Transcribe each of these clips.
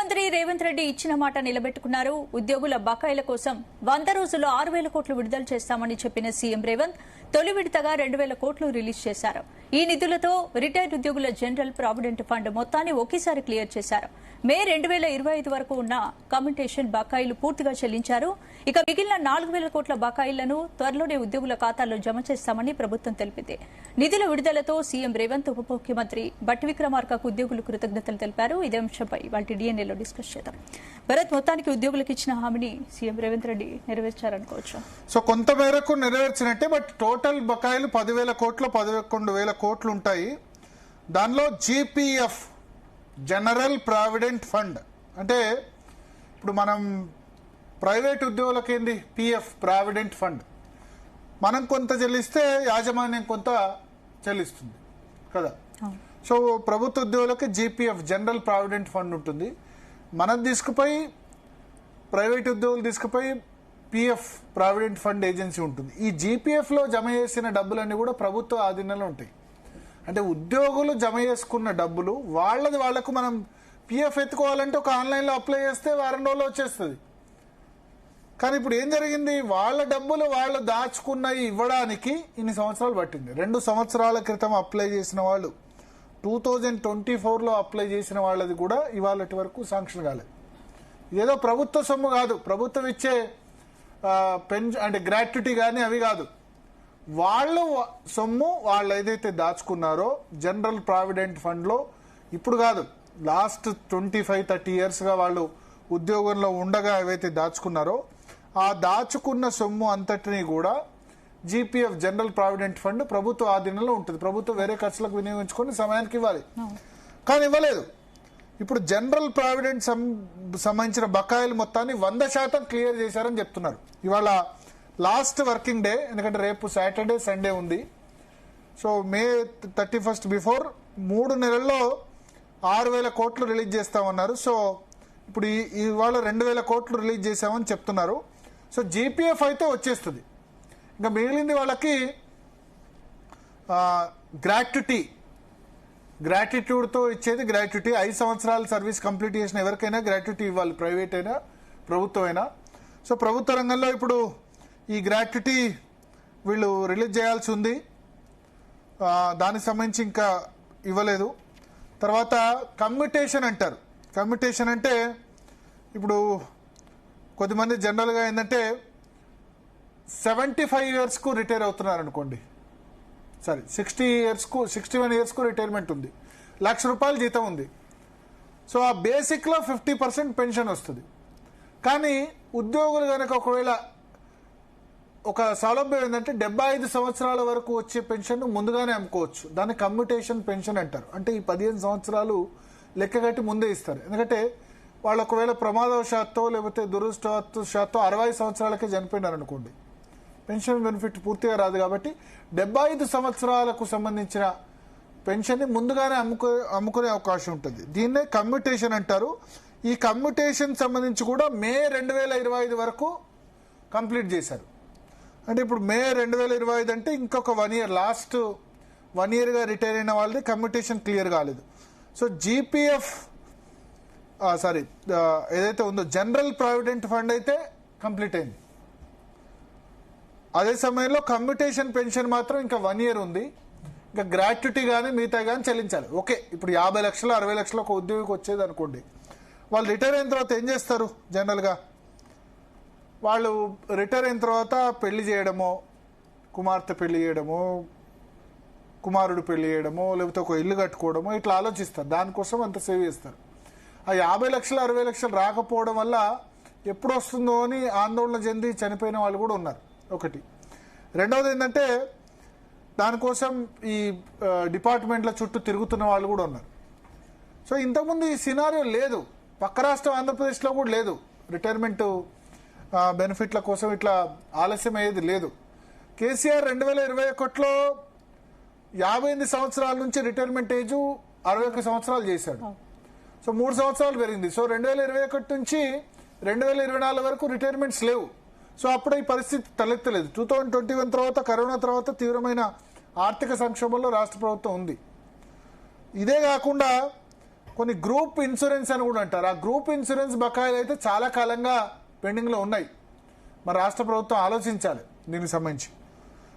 ముఖ్యమంత్రి రేవంత్ రెడ్డి ఇచ్చిన మాట నిలబెట్టుకున్నారు. ఉద్యోగుల బకాయిల కోసం 100 రోజుల్లో 6,000 కోట్లు విడుదల చేస్తామని చెప్పిన సీఎం రేవంత్ తొలి విడతగా 2,000 కోట్లు రిలీజ్ చేశారు. ఈ నిధులతో రిటైర్డ్ ఉద్యోగుల జనరల్ ప్రావిడెంట్ ఫండ్ మొత్తాన్ని ఒకేసారి క్లియర్ చేశారు. మే 2025 వరకు ఉన్న కమ్యూటేషన్ బకాయిలు పూర్తిగా చెల్లించారు. ఇక మిగిలిన 4,000 కోట్ల బకాయిలను త్వరలోనే ఉద్యోగుల ఖాతాల్లో జమ చేస్తామని ప్రభుత్వం తెలిపింది. నిధుల విడుదలతో సీఎం రేవంత్ ఉప ముఖ్యమంత్రి బట్టి విక్రమార్కకు ఉద్యోగులు కృతజ్ఞతలు తెలిపారు. ఇదే అంశంపై వాటి డిఎన్ఏలో డిస్కస్ చేద్దాం. భరత్, మొత్తానికి ఉద్యోగులకు ఇచ్చిన హామీని సీఎం రేవంత్ రెడ్డి నెరవేర్చారనుకోవచ్చు. సో కొంత మేరకు నెరవేర్చినట్టే, బట్ టోటల్ బకాయిలు 10,000 కోట్లు 11,000 కోట్లు ఉంటాయి. దానిలో జీపీఎఫ్ జనరల్ ప్రావిడెంట్ ఫండ్ అంటే ఇప్పుడు మనం ప్రైవేట్ ఉద్యోగులకు ఏంది పిఎఫ్ ప్రావిడెంట్ ఫండ్, మనం కొంత చెల్లిస్తే యాజమాన్యం కొంత చెల్లిస్తుంది కదా. సో ప్రభుత్వ ఉద్యోగులకి జీపీఎఫ్ జనరల్ ప్రావిడెంట్ ఫండ్ ఉంటుంది. మనం తీసుకుపోయి ప్రైవేట్ ఉద్యోగులు తీసుకుపోయి పిఎఫ్ ప్రావిడెంట్ ఫండ్ ఏజెన్సీ ఉంటుంది. ఈ జీపీఎఫ్లో జమ చేసిన డబ్బులన్నీ కూడా ప్రభుత్వ ఆధీనంలో ఉంటాయి. అంటే ఉద్యోగులు జమ చేసుకున్న డబ్బులు వాళ్లకు మనం పిఎఫ్ ఎత్తుకోవాలంటే ఒక ఆన్లైన్లో అప్లై చేస్తే వారం రోజుల్లో వచ్చేస్తుంది. కానీ ఇప్పుడు ఏం జరిగింది, వాళ్ళ డబ్బులు వాళ్ళు దాచుకున్నవి ఇవ్వడానికి ఇన్ని సంవత్సరాలు పట్టింది. 2 సంవత్సరాల క్రితం అప్లై చేసిన వాళ్ళు 2024లో అప్లై చేసిన వాళ్ళది కూడా ఇవాళటి వరకు శాంక్షన్ కాలేదు. ఇదేదో ప్రభుత్వ సొమ్ము కాదు, ప్రభుత్వం ఇచ్చే అంటే గ్రాట్యుటీ కానీ అవి కాదు. వాళ్ళు సొమ్ము వాళ్ళు ఏదైతే దాచుకున్నారో జనరల్ ప్రావిడెంట్ ఫండ్లో, ఇప్పుడు కాదు లాస్ట్ 25-30 ఇయర్స్గా వాళ్ళు ఉద్యోగంలో ఉండగా ఏవైతే దాచుకున్నారో ఆ దాచుకున్న సొమ్ము అంతటినీ కూడా జీపీఎఫ్ జనరల్ ప్రావిడెంట్ ఫండ్ ప్రభుత్వ ఆధీనంలో ఉంటుంది. ప్రభుత్వం వేరే ఖర్చులకు వినియోగించుకొని సమయానికి ఇవ్వాలి, కానీ ఇవ్వలేదు. ఇప్పుడు జనరల్ ప్రావిడెంట్ సంబంధించిన బకాయిలు మొత్తాన్ని 100% క్లియర్ చేశారని చెప్తున్నారు. ఇవాళ లాస్ట్ వర్కింగ్ డే, ఎందుకంటే రేపు సాటర్డే సండే ఉంది. సో మే 31 బిఫోర్ 3 నెలల్లో 6,000 కోట్లు రిలీజ్ చేస్తామన్నారు. సో ఇప్పుడు ఇవాళ 2,000 కోట్లు రిలీజ్ చేశామని చెప్తున్నారు. సో జీపీఎఫ్ అయితే వచ్చేస్తుంది. ఇంకా మిగిలింది వాళ్ళకి గ్రాట్యుటీతో ఇచ్చేది గ్రాట్యుటీ. 5 సంవత్సరాల సర్వీస్ కంప్లీట్ చేసిన ఎవరికైనా గ్రాట్యుటీ ఇవ్వాలి, ప్రైవేట్ అయినా ప్రభుత్వం అయినా. సో ప్రభుత్వ రంగంలో ఇప్పుడు ఈ గ్రాట్యుటీ వీళ్ళు రిలీజ్ చేయాల్సి ఉంది. దానికి సంబంధించి ఇంకా ఇవ్వలేదు. తర్వాత కమ్యూటేషన్ అంటారు. కమ్యూటేషన్ అంటే ఇప్పుడు కొద్దిమంది జనరల్గా ఏంటంటే 75 ఇయర్స్కు రిటైర్ అవుతున్నారు అనుకోండి, 61 ఇయర్స్కు రిటైర్మెంట్ ఉంది, ₹1,00,000 జీతం ఉంది. సో ఆ బేసిక్లో 50% పెన్షన్ వస్తుంది. కానీ ఉద్యోగులు కనుక ఒకవేళ ఒక సౌలభ్యం ఏంటంటే 75 సంవత్సరాల వరకు వచ్చే పెన్షన్ ముందుగానే అమ్ముకోవచ్చు. దాన్ని కమ్యూటేషన్ పెన్షన్ అంటారు. అంటే ఈ 15 సంవత్సరాలు లెక్కగట్టి ముందే ఇస్తారు. ఎందుకంటే వాళ్ళు ఒకవేళ ప్రమాదవశాత్తు లేకపోతే దురదృష్టవశాత్తు 60 సంవత్సరాలకే చనిపోయినారు అనుకోండి, పెన్షన్ బెనిఫిట్ పూర్తిగా రాదు. కాబట్టి 75 సంవత్సరాలకు సంబంధించిన పెన్షన్ని ముందుగానే అమ్ముకునే అవకాశం ఉంటుంది. దీన్నే కమ్యూటేషన్ అంటారు. ఈ కమ్యూటేషన్ సంబంధించి కూడా మే 2025 వరకు కంప్లీట్ చేశారు. అంటే ఇప్పుడు మే 2025 అంటే ఇంకొక 1 ఇయర్, లాస్ట్ 1 ఇయర్గా రిటైర్ అయిన వాళ్ళది కమ్యూటేషన్ క్లియర్ కాలేదు. సో జీపీఎఫ్ ఏదైతే ఉందో జనరల్ ప్రావిడెంట్ ఫండ్ అయితే కంప్లీట్ అయింది. అదే సమయంలో కమ్యూటేషన్ పెన్షన్ మాత్రం ఇంకా 1 ఇయర్ ఉంది. ఇంకా గ్రాట్యుటీ కానీ మిగతా కానీ చెల్లించాలి. ఓకే, ఇప్పుడు 50 లక్షలు 60 లక్షలు ఒక ఉద్యోగికి వచ్చేది అనుకోండి, వాళ్ళు రిటైర్ అయిన తర్వాత ఏం చేస్తారు? జనరల్గా వాళ్ళు రిటైర్ అయిన తర్వాత పెళ్లి చేయడమో, కుమార్తె పెళ్లి చేయడమో, కుమారుడు పెళ్లి చేయడమో, లేకపోతే ఒక ఇల్లు కట్టుకోవడమో ఇట్లా ఆలోచిస్తారు. దానికోసం అంత సేవ్ చేస్తారు. ఆ 50 లక్షలు 60 లక్షలు రాకపోవడం వల్ల ఎప్పుడు వస్తుందో అని ఆందోళన చెంది చనిపోయిన వాళ్ళు కూడా ఉన్నారు. ఒకటి. రెండవది ఏంటంటే దానికోసం ఈ డిపార్ట్మెంట్ల చుట్టూ తిరుగుతున్న వాళ్ళు కూడా ఉన్నారు. సో ఇంతకుముందు ఈ సినారియో లేదు, పక్క రాష్ట్రం ఆంధ్రప్రదేశ్లో కూడా లేదు. రిటైర్మెంట్ బెనిఫిట్ల కోసం ఇట్లా ఆలస్యం అయ్యేది లేదు. కేసీఆర్ 2021లో 58 సంవత్సరాల నుంచి రిటైర్మెంట్ ఏజ్ 61 సంవత్సరాలు చేశాడు. సో 3 సంవత్సరాలు పెరిగింది. సో 2021 నుంచి 2024 వరకు రిటైర్మెంట్స్ లేవు. సో అప్పుడు ఈ పరిస్థితి తలెత్తలేదు. 2021 తర్వాత, కరోనా తర్వాత తీవ్రమైన ఆర్థిక సంక్షోభంలో రాష్ట్ర ప్రభుత్వం ఉంది. ఇదే కాకుండా కొన్ని గ్రూప్ ఇన్సూరెన్స్ అని కూడా అంటారు. ఆ గ్రూప్ ఇన్సూరెన్స్ బకాయిలు అయితే చాలా కాలంగా పెండింగ్లో ఉన్నాయి. మరి రాష్ట్ర ప్రభుత్వం ఆలోచించాలి దీనికి సంబంధించి.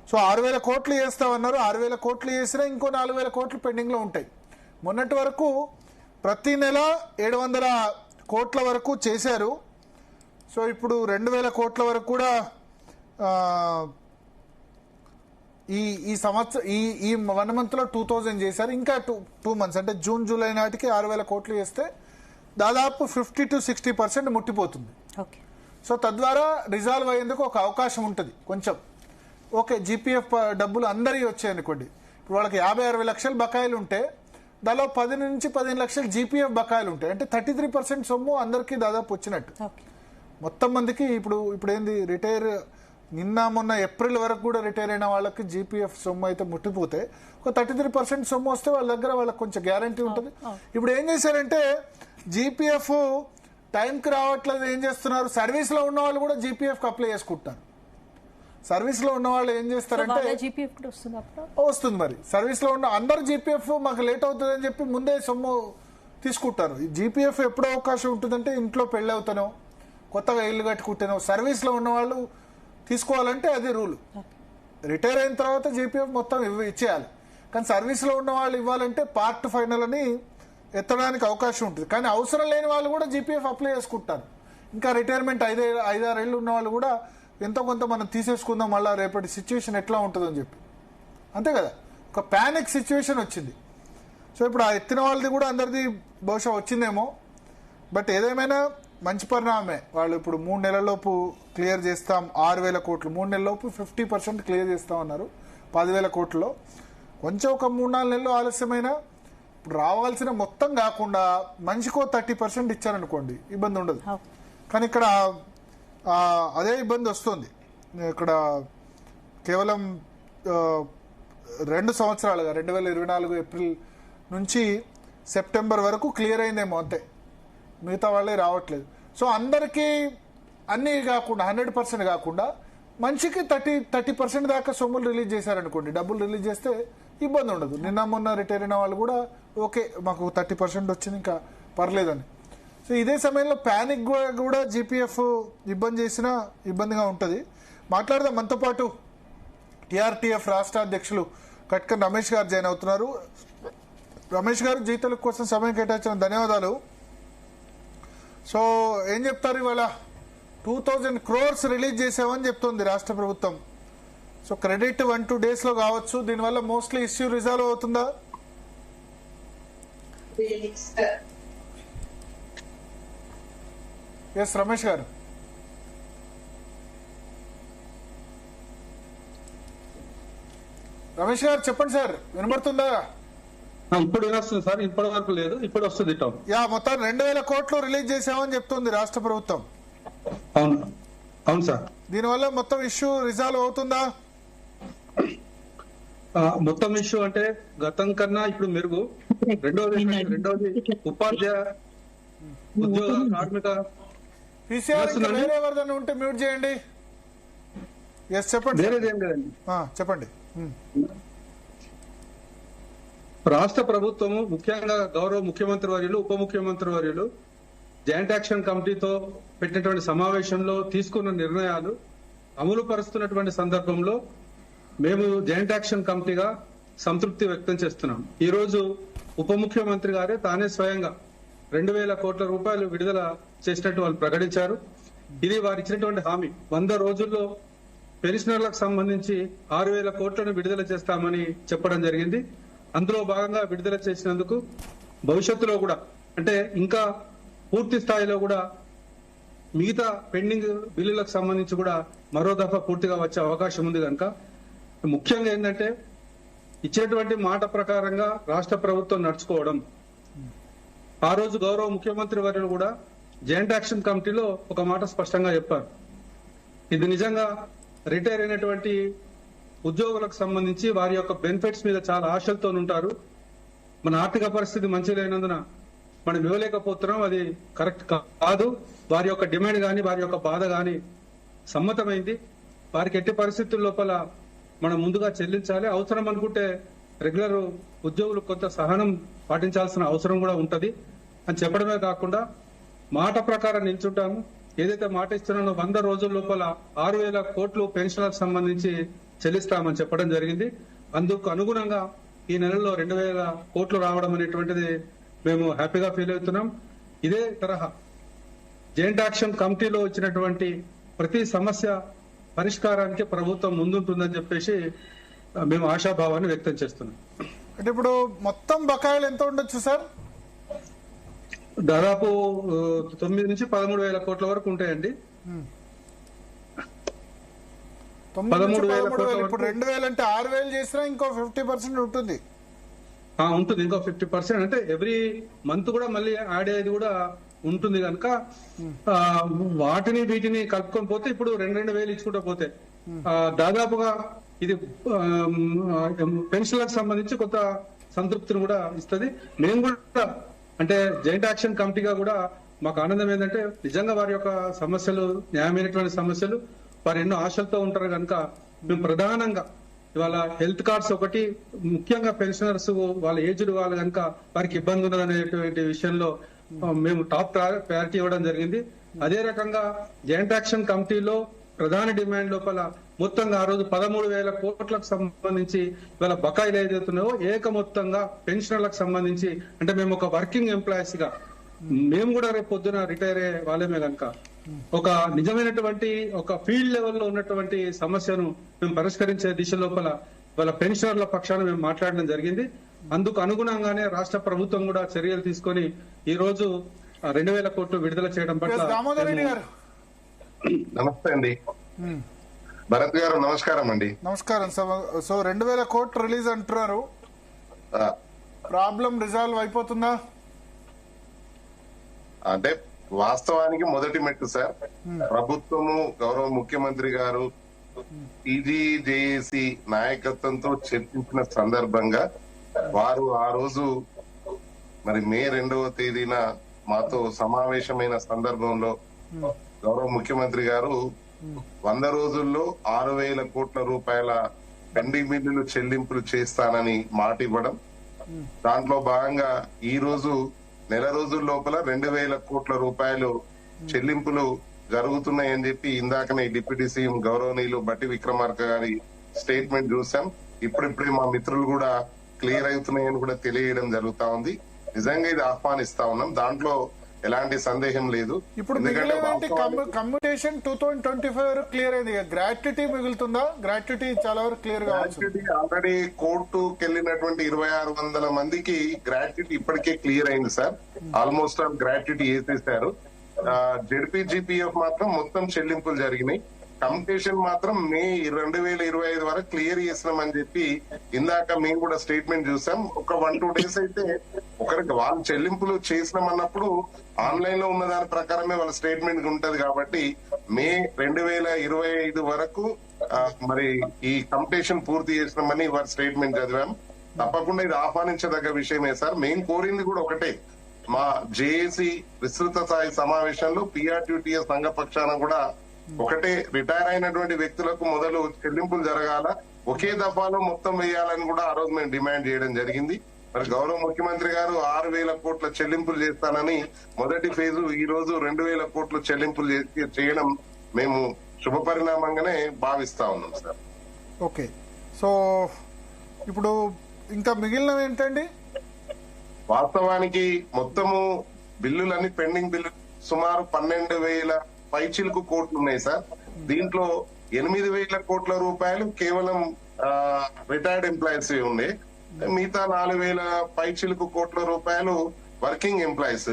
సో 6,000 కోట్లు చేస్తామన్నారు. 6,000 కోట్లు చేసినా ఇంకో 4,000 కోట్లు పెండింగ్లో ఉంటాయి. మొన్నటి వరకు ప్రతి నెల 700 కోట్ల వరకు చేశారు. సో ఇప్పుడు 2,000 కోట్ల వరకు కూడా ఈ సంవత్సరం ఈ 1 మంత్లో 2,000 చేశారు. ఇంకా 2 మంత్స్ అంటే జూన్ జూలై నాటికి 6,000 కోట్లు చేస్తే దాదాపు 50 to 60% ముట్టిపోతుంది. ఓకే. సో తద్వారా రిజాల్వ్ అయ్యేందుకు ఒక అవకాశం ఉంటుంది కొంచెం. ఓకే, జీపీఎఫ్ డబ్బులు అందరికీ వచ్చాయి అనుకోండి. ఇప్పుడు వాళ్ళకి 50-60 లక్షలు బకాయిలు ఉంటే దానిలో 10 నుంచి 15 లక్షలు జీపీఎఫ్ బకాయిలు ఉంటాయి. అంటే 33% సొమ్ము అందరికీ దాదాపు వచ్చినట్టు. మొత్తం మందికి ఇప్పుడు ఏంది రిటైర్ నిన్న మొన్న ఏప్రిల్ వరకు కూడా రిటైర్ అయిన వాళ్ళకి జీపీఎఫ్ సొమ్ము అయితే ముట్టిపోతే ఒక 33% సొమ్ము వస్తే వాళ్ళ దగ్గర వాళ్ళకి కొంచెం గ్యారంటీ ఉంటుంది. ఇప్పుడు ఏం చేశారంటే జీపీఎఫ్ టైంకి రావట్లేదు. ఏం చేస్తున్నారు, సర్వీస్లో ఉన్న వాళ్ళు కూడా జీపీఎఫ్కి అప్లై చేసుకుంటున్నారు. సర్వీస్లో ఉన్న వాళ్ళు ఏం చేస్తారంటే వస్తుంది. మరి సర్వీస్లో ఉన్న అందరు జీపీఎఫ్ మాకు లేట్ అవుతుంది అని చెప్పి ముందే సొమ్ము తీసుకుంటారు. ఈ జీపీఎఫ్ ఎప్పుడో అవకాశం ఉంటుందంటే ఇంట్లో పెళ్ళి అవుతానో కొత్తగా ఇల్లు కట్టుకుంటానో సర్వీస్లో ఉన్న వాళ్ళు తీసుకోవాలంటే అది రూల్. రిటైర్ అయిన తర్వాత జీపీఎఫ్ మొత్తం ఇచ్చేయాలి. కానీ సర్వీస్లో ఉన్న వాళ్ళు ఇవ్వాలంటే పార్ట్ ఫైనల్ అని ఎత్తడానికి అవకాశం ఉంటుంది. కానీ అవసరం లేని వాళ్ళు కూడా జీపీఎఫ్ అప్లై చేసుకుంటారు. ఇంకా రిటైర్మెంట్ 5-6 ఏళ్ళు ఉన్న వాళ్ళు కూడా ఎంతో కొంత మనం తీసేసుకుందాం మళ్ళీ రేపటి సిచ్యువేషన్ ఎట్లా ఉంటుందని చెప్పి. అంతే కదా, ఒక ప్యానిక్ సిచ్యువేషన్ వచ్చింది. సో ఇప్పుడు ఆ ఎత్తిన వాళ్ళది కూడా అందరిది బహుశా వచ్చిందేమో. బట్ ఏదేమైనా మంచి పరిణామమే. వాళ్ళు ఇప్పుడు 3 నెలల్లోపు క్లియర్ చేస్తాం 6,000 కోట్లు, 3 నెలల్లోపు 50% క్లియర్ చేస్తామన్నారు 10,000 కోట్లలో. కొంచెం ఒక 3-4 నెలలు ఆలస్యమైనా ఇప్పుడు రావాల్సిన మొత్తం కాకుండా మనిషికో 30% ఇచ్చారనుకోండి ఇబ్బంది ఉండదు. కానీ ఇక్కడ అదే ఇబ్బంది వస్తుంది. ఇక్కడ కేవలం 2 సంవత్సరాలుగా 2024 ఏప్రిల్ నుంచి సెప్టెంబర్ వరకు క్లియర్ అయిందేమో అంతే, మిగతా వాళ్ళే రావట్లేదు. సో అందరికీ అన్నీ కాకుండా 100% కాకుండా మనిషికి 30% దాకా సొమ్ములు రిలీజ్ చేశారనుకోండి, డబ్బులు రిలీజ్ చేస్తే ఇబ్బంది ఉండదు. నిన్న మొన్న రిటైర్ అయిన వాళ్ళు కూడా ఓకే మాకు 30% వచ్చింది ఇంకా పర్లేదని. సో ఇదే సమయంలో ప్యానిక్ కూడా జీపీఎఫ్ ఇబ్బంది చేసినా ఇబ్బందిగా ఉంటుంది. మాట్లాడదాం. మనతో పాటు టీఆర్టీఎఫ్ రాష్ట్ర అధ్యక్షులు కట్కన్ రమేష్ గారు జాయిన్ అవుతున్నారు. రమేష్ గారు, జీ తెలుగు కోసం సమయం కేటాయించిన ధన్యవాదాలు. సో ఏం చెప్తారు, ఇవాళ 2,000 crores రిలీజ్ చేసామని చెప్తుంది రాష్ట్ర ప్రభుత్వం. సో క్రెడిట్ 1-2 daysలో కావచ్చు. దీనివల్ల మోస్ట్లీ ఇష్యూ రిజాల్వ్ అవుతుందా? ఎస్ రమేష్ గారు. రమేష్ గారు చెప్పండి సార్, వినబడుతుందా? ఇప్పుడు వస్తుంది సార్, ఇప్పటి వరకు లేదు, ఇప్పుడు వస్తుంది. మొత్తం 2,000 కోట్లు రిలీజ్ చేసామని చెప్తుంది రాష్ట్ర ప్రభుత్వం. అవును సార్. దీనివల్ల మొత్తం ఇష్యూ రిజాల్వ్ అవుతుందా? మొత్తం ఇష్యూ అంటే గతం కన్నా ఇప్పుడు మెరుగు. రెండోది ఉపాధ్యాయ ఉద్యోగ కార్మిక వేరే ఎవరిదైనా ఉంటే మ్యూట్ చేయండి. ఎస్ చెప్పండి. వేరేదేం లేదండి, చెప్పండి. రాష్ట్ర ప్రభుత్వము ముఖ్యంగా గౌరవ ముఖ్యమంత్రి వర్యులు, ఉప ముఖ్యమంత్రి వర్యులు జాయింట్ యాక్షన్ కమిటీతో పెట్టినటువంటి సమావేశంలో తీసుకున్న నిర్ణయాలు అమలు పరుస్తున్నటువంటి సందర్భంలో మేము జాయింట్ యాక్షన్ కమిటీగా సంతృప్తి వ్యక్తం చేస్తున్నాం. ఈ రోజు ఉప ముఖ్యమంత్రి గారే తానే స్వయంగా 2,000 కోట్ల రూపాయలు విడుదల చేసినట్టు వాళ్ళు ప్రకటించారు. ఇది వారు ఇచ్చినటువంటి హామీ. 100 రోజుల్లో పెన్షనర్లకు సంబంధించి 6,000 కోట్లను విడుదల చేస్తామని చెప్పడం జరిగింది. అందులో భాగంగా విడుదల చేసినందుకు భవిష్యత్తులో కూడా అంటే ఇంకా పూర్తి స్థాయిలో కూడా మిగతా పెండింగ్ బిల్లులకు సంబంధించి కూడా మరో దఫా పూర్తిగా వచ్చే అవకాశం ఉంది. కనుక ముఖ్యంగా ఏంటంటే ఇచ్చినటువంటి మాట ప్రకారంగా రాష్ట్ర ప్రభుత్వం నడుచుకోవడం. ఆ రోజు గౌరవ ముఖ్యమంత్రి వర్యులు కూడా జాయింట్ యాక్షన్ కమిటీలో ఒక మాట స్పష్టంగా చెప్పారు. ఇది నిజంగా రిటైర్ అయినటువంటి ఉద్యోగులకు సంబంధించి వారి యొక్క బెనిఫిట్స్ మీద చాలా ఆశలతో ఉంటారు. మన ఆర్థిక పరిస్థితి మంచి లేనందున మనం ఇవ్వలేకపోతున్నాం, అది కరెక్ట్ కాదు. వారి యొక్క డిమాండ్ కానీ వారి యొక్క బాధ కానీ సమ్మతమైంది. వారికి ఎట్టి పరిస్థితుల లోపల మనం ముందుగా చెల్లించాలి. అవసరం అనుకుంటే రెగ్యులర్ ఉద్యోగులు కొంత సహనం పాటించాల్సిన అవసరం కూడా ఉంటది. అని చెప్పడమే కాకుండా మాట ప్రకారం నిల్చుంటాము. ఏదైతే మాట ఇస్తున్నానో 100 రోజుల లోపల 6,000 కోట్లు పెన్షన్లకు సంబంధించి చెల్లిస్తామని చెప్పడం జరిగింది. అందుకు అనుగుణంగా ఈ నెలలో 2,000 కోట్లు రావడం అనేటువంటిది మేము హ్యాపీగా ఫీల్ అవుతున్నాం. ఇదే తరహా జాయింట్ యాక్షన్ కమిటీలో వచ్చినటువంటి ప్రతి సమస్య పరిష్కారానికి ప్రభుత్వం ముందుంటుందని చెప్పేసి మేము ఆశాభావాన్ని వ్యక్తం చేస్తున్నాం. అంటే ఇప్పుడు మొత్తం బకాయిలు ఎంత ఉండొచ్చు సార్? దాదాపు 9 నుంచి 13,000 కోట్ల వరకు ఉంటాయండి. 13,000 కోట్ల ఇప్పుడు 2,000 అంటే 6,000 చేసినా ఇంకో 50% ఉంటుంది. ఉంటుంది, ఇంకో 50%. అంటే ఎవ్రీ మంత్ కూడా మళ్ళీ యాడ్ అయ్యేది కూడా ఉంటుంది కనుక వాటిని వీటిని కలుపుకొని పోతే ఇప్పుడు 2,000 ఇచ్చుకుంటూ పోతే దాదాపుగా ఇది పెన్షన్లకు సంబంధించి కొంత సంతృప్తిని కూడా ఇస్తుంది. మేము కూడా అంటే జాయింట్ యాక్షన్ కమిటీగా కూడా మాకు ఆనందం ఏంటంటే నిజంగా వారి యొక్క సమస్యలు న్యాయమైనటువంటి సమస్యలు, వారు ఎన్నో ఆశలతో ఉంటారు కనుక మేము ప్రధానంగా ఇవాళ హెల్త్ కార్డ్స్ ఒకటి, ముఖ్యంగా పెన్షనర్స్ వాళ్ళ ఏజ్డ్ వాళ్ళు కనుక వారికి ఇబ్బంది ఉన్నదనేటువంటి విషయంలో మేము టాప్ ప్రయారిటీ ఇవ్వడం జరిగింది. అదే రకంగా జాయింట్ యాక్షన్ కమిటీలో ప్రధాన డిమాండ్ లోపల మొత్తంగా ఆ రోజు 13,000 కోట్లకు సంబంధించి ఇవాళ బకాయిలు ఏదైతున్నాయో ఏక మొత్తంగా పెన్షనర్లకు సంబంధించి, అంటే మేము ఒక వర్కింగ్ ఎంప్లాయీస్ గా మేము కూడా రేపు పొద్దున రిటైర్ అయ్యే వాళ్ళమే కనుక ఒక నిజమైనటువంటి ఒక ఫీల్డ్ లెవెల్లో ఉన్నటువంటి సమస్యను మేము పరిష్కరించే దిశ లోపల వాళ్ళ పెన్షనర్ల పక్షాన మేము మాట్లాడడం జరిగింది. అందుకు అనుగుణంగానే రాష్ట్ర ప్రభుత్వం కూడా చర్యలు తీసుకొని ఈ రోజు 2,000 కోట్లు విడుదల చేయడం పట్ల. దామోదర్ రెడ్డి గారు నమస్తే అండి. భరత్ గారు నమస్కారం అండి. నమస్కారం. సో 2,000 కోట్లు రిలీజ్ అంటున్నారు, ప్రాబ్లం రిజాల్వ్ అయిపోతుందా? అంటే వాస్తవానికి మొదటి మెట్టు సార్, ప్రభుత్వము గౌరవ ముఖ్యమంత్రి గారు టీజీజేఏసీ నాయకత్వంతో చర్చించిన సందర్భంగా వారు ఆ రోజు మరి మే 2వ తేదీన మాతో సమావేశమైన సందర్భంలో గౌరవ ముఖ్యమంత్రి గారు 100 రోజుల్లో 6,000 కోట్ల రూపాయల పెండింగ్ బిల్లులు చెల్లింపులు చేస్తానని మాట ఇవ్వడం, దాంట్లో భాగంగా ఈ రోజు నెల రోజుల లోపల 2,000 కోట్ల రూపాయలు చెల్లింపులు జరుగుతున్నాయని చెప్పి ఇందాకనే డిప్యూటీ సీఎం గౌరవనీయులు బట్టి విక్రమార్క గారి స్టేట్మెంట్ చూసాం. ఇప్పుడిప్పుడే మా మిత్రులు కూడా క్లియర్ అవుతున్నాయని కూడా తెలియడం జరుగుతా ఉంది. నిజంగా ఇది ఆహ్వానిస్తా ఉన్నాం, దాంట్లో ఎలాంటి సందేహం లేదు. ఇప్పుడు కమ్యూనికేషన్ 2025 వరకు క్లియర్ అయింది, గ్రాట్యుటీ మిగులుతుందా? గ్రాట్యుటీ చాలా వరకు క్లియర్ కావచ్చు. ఆల్రెడీ కోర్టుకి వెళ్ళినటువంటి 2,600 మందికి గ్రాట్యుటీ ఇప్పటికే క్లియర్ అయింది సార్. ఆల్మోస్ట్ ఆల్ గ్రాట్యుటీ వేసేశారు. జెడ్పీజీపీఎఫ్ మాత్రం మొత్తం చెల్లింపులు జరిగినాయి. కమ్యూనికేషన్ మాత్రం మే 2025 వరకు క్లియర్ చేసినామని చెప్పి ఇందాక మేము కూడా స్టేట్మెంట్ చూసాం. ఒక 1-2 డేస్ అయితే ఒకరికి వాళ్ళు చెల్లింపులు చేసినామన్నప్పుడు ఆన్లైన్ లో ఉన్న దాని ప్రకారమే వాళ్ళ స్టేట్మెంట్ ఉంటది కాబట్టి మే 2025 వరకు మరి ఈ కమ్యూనికేషన్ పూర్తి చేసినామని వారి స్టేట్మెంట్ చదివాం. తప్పకుండా ఇది ఆహ్వానించదగ్గ విషయమే సార్. మేము కోరింది కూడా ఒకటే, మా జేఏసీ విస్తృత స్థాయి సమావేశంలో పిఆర్టీటీఎస్ సంఘ పక్షాన కూడా ఒకటే, రిటైర్ అయినటువంటి వ్యక్తులకు మొదలు చెల్లింపులు జరగాల, ఒకే దఫాలో మొత్తం వేయాలని కూడా ఆ రోజు మేము డిమాండ్ చేయడం జరిగింది. మరి గౌరవ ముఖ్యమంత్రి గారు 6,000 కోట్ల చెల్లింపులు చేస్తానని మొదటి ఫేజు ఈ రోజు 2,000 కోట్ల చెల్లింపులు చేయడం మేము శుభ పరిణామంగానే భావిస్తా ఉన్నాం సార్. ఓకే, సో ఇప్పుడు ఇంకా మిగిలినవి ఏంటండి? వాస్తవానికి మొత్తము బిల్లులన్నీ పెండింగ్ బిల్లు సుమారు 12,000 పైచిలకు కోట్లు ఉన్నాయి సార్. దీంట్లో 8,000 కోట్ల రూపాయలు కేవలం రిటైర్డ్ ఎంప్లాయీస్ ఉన్నాయి. మిగతా 4,000 పైచిలకు కోట్ల రూపాయలు working employees,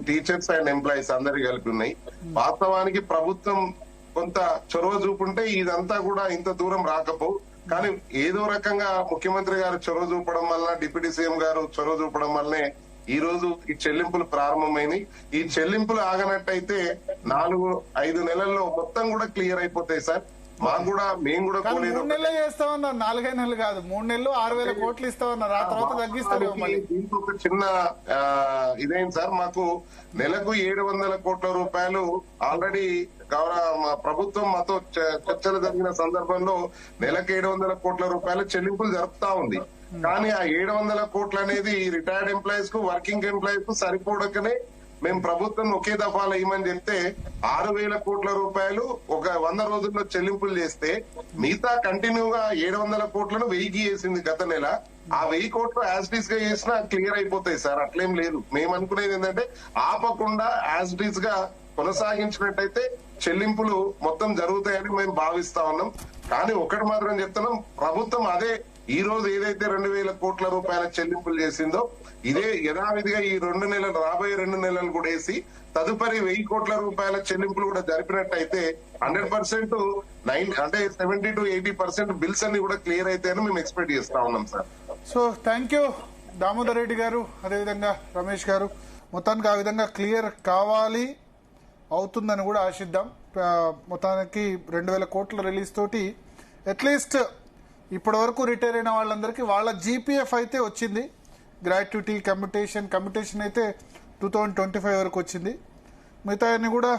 teachers and employees అందరి కలిపి ఉన్నాయి. వాస్తవానికి ప్రభుత్వం కొంత చొరవ చూపుంటే ఇదంతా కూడా ఇంత దూరం రాకపో, కానీ ఏదో రకంగా ముఖ్యమంత్రి గారు చొరవ చూపడం వల్ల, డిప్యూటీ సీఎం గారు చొరవ చూపడం వల్లనే ఈ రోజు ఈ చెల్లింపులు ప్రారంభమైనవి. ఈ చెల్లింపులు ఆగనట్టయితే 4-5 నెలల్లో మొత్తం కూడా క్లియర్ అయిపోతాయి సార్. మాకు కూడా మేము కూడా 3 నెలలు చేస్తామన్నారు, 4-5 నెలలు కాదు, 3 నెలలు 6,000 కోట్లు ఇస్తామన్నారు. ఆ తర్వాత తగ్గిస్తారు. దీంట్లో ఒక చిన్న ఇదేంటి సార్, మాకు నెలకు 700 కోట్ల రూపాయలు ఆల్రెడీ గౌరవ ప్రభుత్వం మాతో చర్చలు జరిగిన సందర్భంలో నెలకు 700 కోట్ల రూపాయలు చెల్లింపులు జరుపుతా ఉంది. కానీ ఆ 700 కోట్లు అనేది రిటైర్డ్ ఎంప్లాయీస్ కు వర్కింగ్ ఎంప్లాయీస్ కు సరిపోడకనే మేము ప్రభుత్వం ఒకే దఫాలో ఇవ్వమని చెప్తే 6,000 కోట్ల రూపాయలు ఒక 100 రోజుల్లో చెల్లింపులు చేస్తే మిగతా కంటిన్యూగా 700 కోట్లను 1000 చేసింది గత నెల. ఆ 1000 కోట్లు యాజ్ డీస్ గా చేసినా క్లియర్ అయిపోతాయి సార్, అట్లేం లేదు. మేము అనుకునేది ఏంటంటే ఆపకుండా యాజ్ డీస్ గా కొనసాగించినట్టయితే చెల్లింపులు మొత్తం జరుగుతాయని మేము భావిస్తా ఉన్నాం. కానీ ఒకటి మాత్రం చెప్తున్నాం, ప్రభుత్వం అదే ఈ రోజు ఏదైతే 2,000 కోట్ల రూపాయల చెల్లింపులు చేసిందో ఇదే యథావిధిగా ఈ 2 నెలలు రాబోయే 2 నెలలు కూడా వేసి తదుపరి 1000 కోట్ల రూపాయల చెల్లింపులు కూడా జరిపినట్టయితే 100% అంటే 70 to 80% బిల్స్ అన్ని కూడా క్లియర్ అవుతాయని మేము ఎక్స్పెక్ట్ చేస్తా ఉన్నాం sir. So thank you Damodar Reddy గారు, అదేవిధంగా రమేష్ గారు. మొత్తానికి ఆ విధంగా క్లియర్ కావాలి, అవుతుందని కూడా ఆశిద్దాం. మొత్తానికి 2,000 కోట్ల రిలీజ్ తోటి అట్లీస్ట్ ఇప్పటి వరకు రిటైర్ అయిన వాళ్ళందరికీ వాళ్ళ జీపీఎఫ్ అయితే వచ్చింది. గ్రాట్యుటీ, కమ్యూటేషన్ అయితే 2025 వరకు వచ్చింది. మిగతా అన్ని కూడా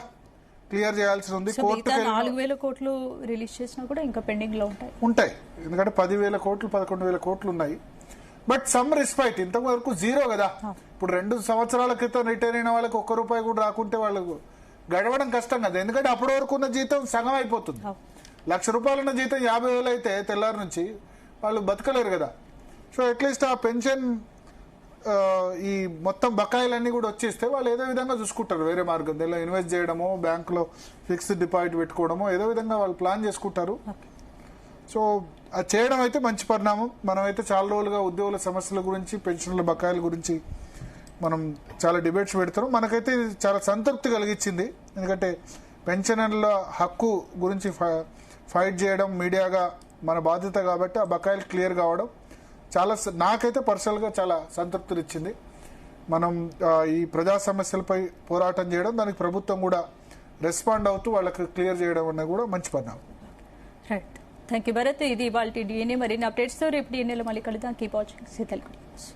క్లియర్ చేయాల్సి ఉంది. కోర్టుకు 4,000 కోట్లు రిలీజ్ చేసినా కూడా ఇంకా పెండింగ్ లో ఉంటాయి. ఎందుకంటే 10,000 కోట్లు 11,000 కోట్లు ఉన్నాయి. బట్ సమ్ రెస్పెక్ట్, ఇంతవరకు జీరో కదా. ఇప్పుడు 2 సంవత్సరాల క్రితం రిటైర్ అయిన వాళ్ళకి ₹1 కూడా రాకుంటే వాళ్ళకు గడవడం కష్టం కదా. ఎందుకంటే అప్పటి వరకు ఉన్న జీతం సగం అయిపోతుంది. ₹1,00,000 ఉన్న జీతం 50,000 అయితే తెల్లారి నుంచి వాళ్ళు బతకలేరు కదా. సో అట్లీస్ట్ ఆ పెన్షన్ ఈ మొత్తం బకాయిలన్నీ కూడా వచ్చేస్తే వాళ్ళు ఏదో విధంగా చూసుకుంటారు. వేరే మార్గం దీనిలో ఇన్వెస్ట్ చేయడమో, బ్యాంకులో ఫిక్స్డ్ డిపాజిట్ పెట్టుకోవడమో ఏదో విధంగా వాళ్ళు ప్లాన్ చేసుకుంటారు. సో అది చేయడం అయితే మంచి పరిణామం. మనమైతే చాలా రోజులుగా ఉద్యోగుల సమస్యల గురించి, పెన్షన్ల బకాయిల గురించి మనం చాలా డిబేట్స్ పెడతాం. మనకైతే ఇది చాలా సంతృప్తి కలిగించింది. ఎందుకంటే పెన్షనర్ల హక్కు గురించి ఫైట్ చేయడం మీడియాగా మన బాధ్యత కాబట్టి ఆ బకాయిలు క్లియర్ కావడం చాలా నాకైతే పర్సనల్గా చాలా సంతృప్తినిచ్చింది. మనం ఈ ప్రజా సమస్యలపై పోరాటం చేయడం, దానికి ప్రభుత్వం కూడా రెస్పాండ్ అవుతూ వాళ్ళకి క్లియర్ చేయడం అనేది కూడా మంచి పరిణామం. Right, thank you Bharat. ఇది ఇవాళ డిఎన్ఏ. మరిన్ని అప్డేట్స్తో రేపు డిఎన్ఏలో మళ్ళీ కలుద్దాం. Keep watching C Telugu news.